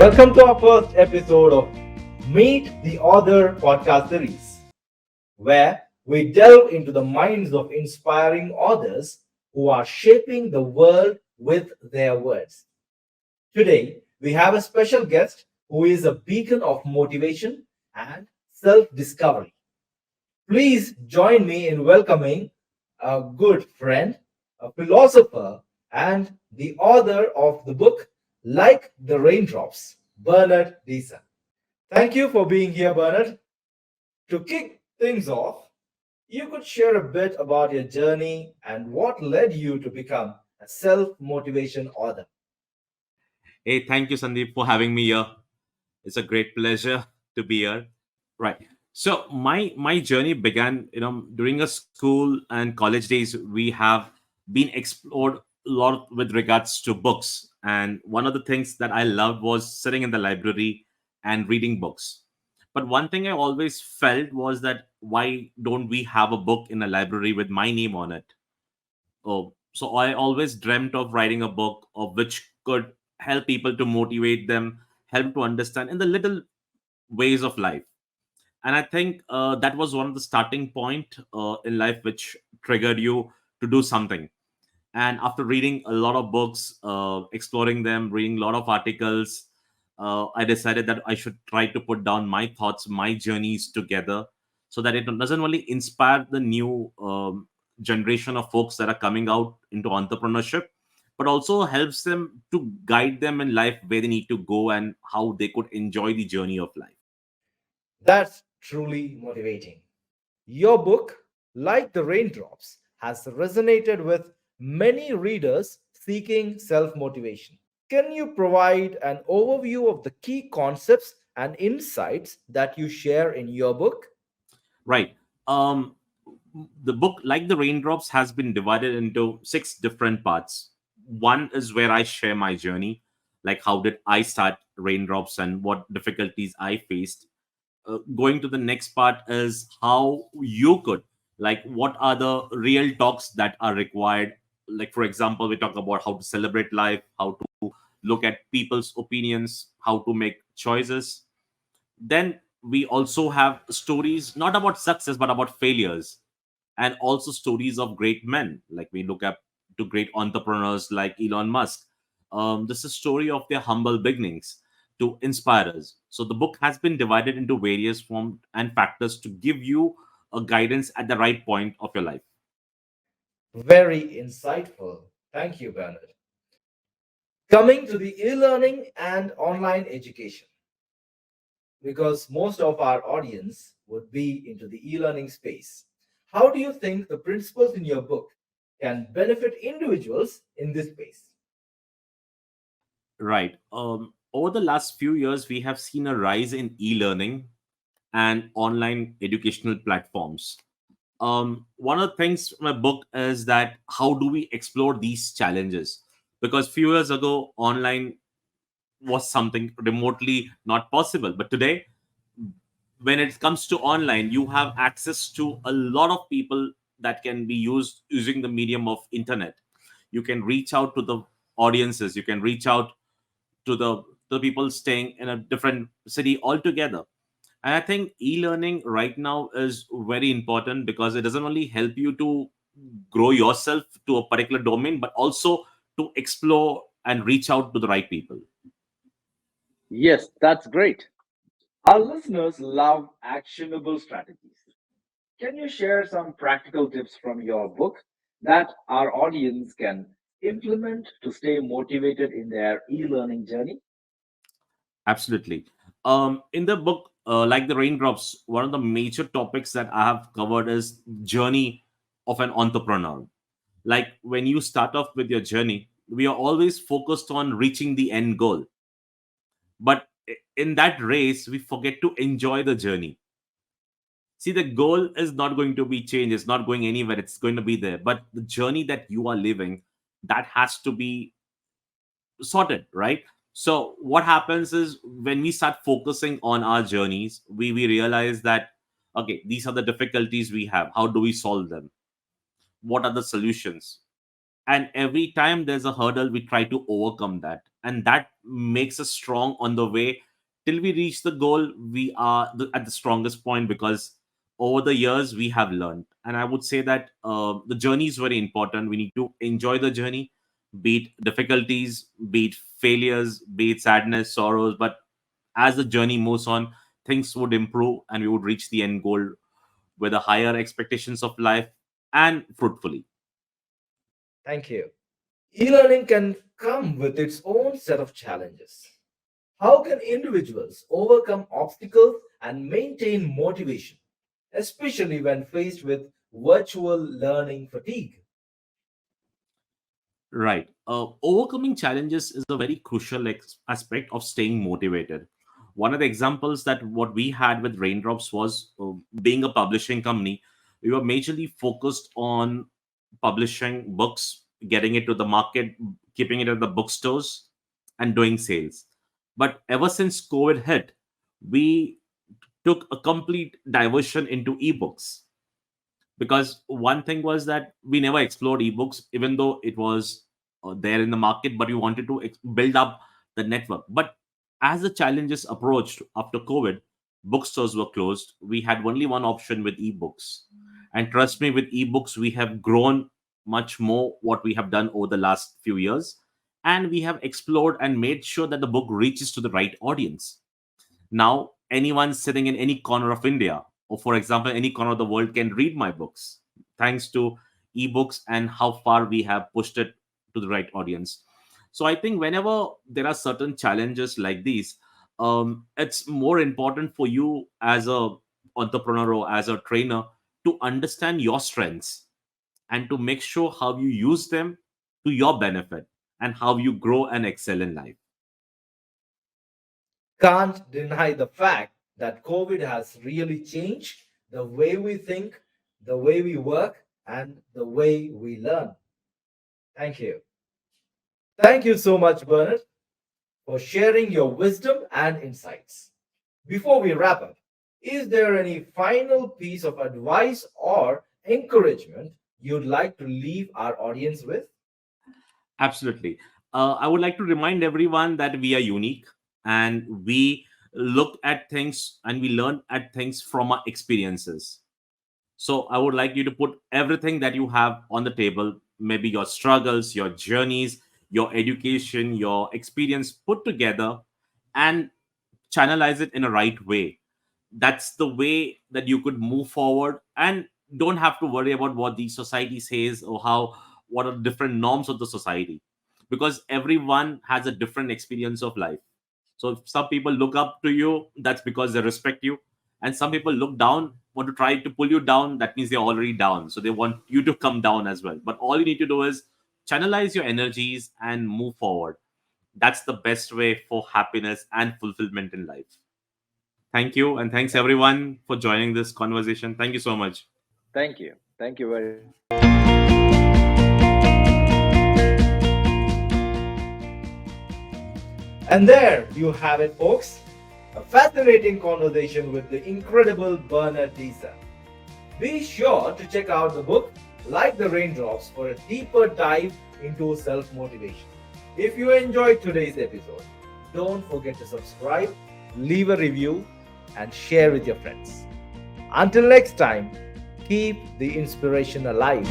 Welcome to our first episode of Meet the Author podcast series, where we delve into the minds of inspiring authors who are shaping the world with their words. Today, we have a special guest who is a beacon of motivation and self discovery. Please join me in welcoming a good friend, a philosopher, and the author of the book Like the Raindrops, Bernard Dsa. Thank you for being here, Bernard. To kick things off, you could share a bit about your journey and what led you to become a self motivation author. Hey, thank you, Sandeep, for having me here. It's a great pleasure to be here. Right. So my journey began, during a school and college days. We have been explored a lot with regards to books, and one of the things that I loved was sitting in the library and reading books. But one thing I always felt was that why don't we have a book in a library with my name on it? Oh, so I always dreamt of writing a book of which could help people to motivate them, help to understand in the little ways of life. And I think that was one of the starting point in life which triggered you to do something. And after reading a lot of books, exploring them, reading a lot of articles, I decided that I should try to put down my thoughts, my journeys together, so that it doesn't only inspire the new generation of folks that are coming out into entrepreneurship, but also helps them to guide them in life where they need to go and how they could enjoy the journey of life. That's truly motivating. Your book, like the raindrops, has resonated with many readers seeking self motivation. Can you provide an overview of the key concepts and insights that you share in your book? Right. Um, the book, like the raindrops, has been divided into six different parts. One is where I share my journey, like how did I start raindrops and what difficulties I faced. Going to the next part is how you could, like, what are the real talks that are required. Like, for example, we talk about how to celebrate life, how to look at people's opinions, how to make choices. Then we also have stories not about success but about failures, and also stories of great men. Like we look up to great entrepreneurs like Elon Musk. This is a story of their humble beginnings to inspire us. So the book has been divided into various forms and factors to give you a guidance at the right point of your life. Very insightful. Thank you, Bernard. Coming to the e learning and online education, because most of our audience would be into the e learning space. How do you think the principles in your book can benefit individuals in this space? Right. Over the last few years, we have seen a rise in e-learning and online educational platforms. One of the things from my book is that how do we explore these challenges? Because few years ago, online was something remotely not possible, but today, when it comes to online, you have access to a lot of people that can be used using the medium of internet. You can reach out to the audiences. You can reach out to the people staying in a different city altogether. And I think e-learning right now is very important because it doesn't only help you to grow yourself to a particular domain, but also to explore and reach out to the right people. Yes, that's great. Our listeners love actionable strategies. Can you share some practical tips from your book that our audience can implement to stay motivated in their e learning journey? Absolutely. In the book, like the raindrops, one of the major topics that I have covered is journey of an entrepreneur. Like when you start off with your journey, we are always focused on reaching the end goal. But in that race, we forget to enjoy the journey. See, the goal is not going to be changed, it's not going anywhere, it's going to be there. But the journey that you are living, that has to be sorted, right? So what happens is when we start focusing on our journeys, we realize that okay, these are the difficulties we have. How do we solve them? What are the solutions? And every time there's a hurdle, we try to overcome that, and that makes us strong on the way. Till we reach the goal, we are at the strongest point, because over the years we have learned. And I would say that the journey is very important. We need to enjoy the journey, be it difficulties, be it failures, be it sadness, sorrows. But as the journey moves on, things would improve and we would reach the end goal with a higher expectations of life and fruitfully. Thank you. E learning can come with its own set of challenges. How can individuals overcome obstacles and maintain motivation, especially when faced with virtual learning fatigue? Right. Overcoming challenges is a very crucial aspect of staying motivated. One of the examples that what we had with Raindrops was, being a publishing company, we were majorly focused on publishing books, getting it to the market, keeping it at the bookstores, and doing sales. But ever since COVID hit, we took a complete diversion into ebooks, because one thing was that we never explored ebooks, even though it was there in the market, but we wanted to build up the network. But as the challenges approached after COVID, bookstores were closed. We had only one option with ebooks, and trust me, with ebooks we have grown much more what we have done over the last few years, and we have explored and made sure that the book reaches to the right audience. Now, anyone sitting in any corner of India, or for example, any corner of the world, can read my books, thanks to ebooks and how far we have pushed it to the right audience. So I think whenever there are certain challenges like these, it's more important for you as a entrepreneur or as a trainer to understand your strengths and to make sure how you use them to your benefit and how you grow and excel in life. Can't deny the fact that COVID has really changed the way we think, the way we work, and the way we learn. Thank you. Thank you so much, Bernard, for sharing your wisdom and insights. Before we wrap up, is there any final piece of advice or encouragement you'd like to leave our audience with? Absolutely. I would like to remind everyone that we are unique, and we look at things and we learn at things from our experiences. So I would like you to put everything that you have on the table, maybe your struggles, your journeys, your education, your experience, put together and channelize it in a right way. That's the way that you could move forward and don't have to worry about what the society says, or how, what are the different norms of the society, because everyone has a different experience of life. So if some people look up to you, that's because they respect you, and some people look down, want to try to pull you down, that means they're already down, so they want you to come down as well. But all you need to do is channelize your energies and move forward. That's the best way for happiness and fulfillment in life. Thank you. And thanks everyone for joining this conversation. Thank you so much. Thank you. Thank you very much. And there you have it, folks. A fascinating conversation with the incredible Bernard Dsa. Be sure to check out the book, Like the Raindrops, for a deeper dive into self motivation. If you enjoyed today's episode, don't forget to subscribe, leave a review, and share with your friends. Until next time, keep the inspiration alive.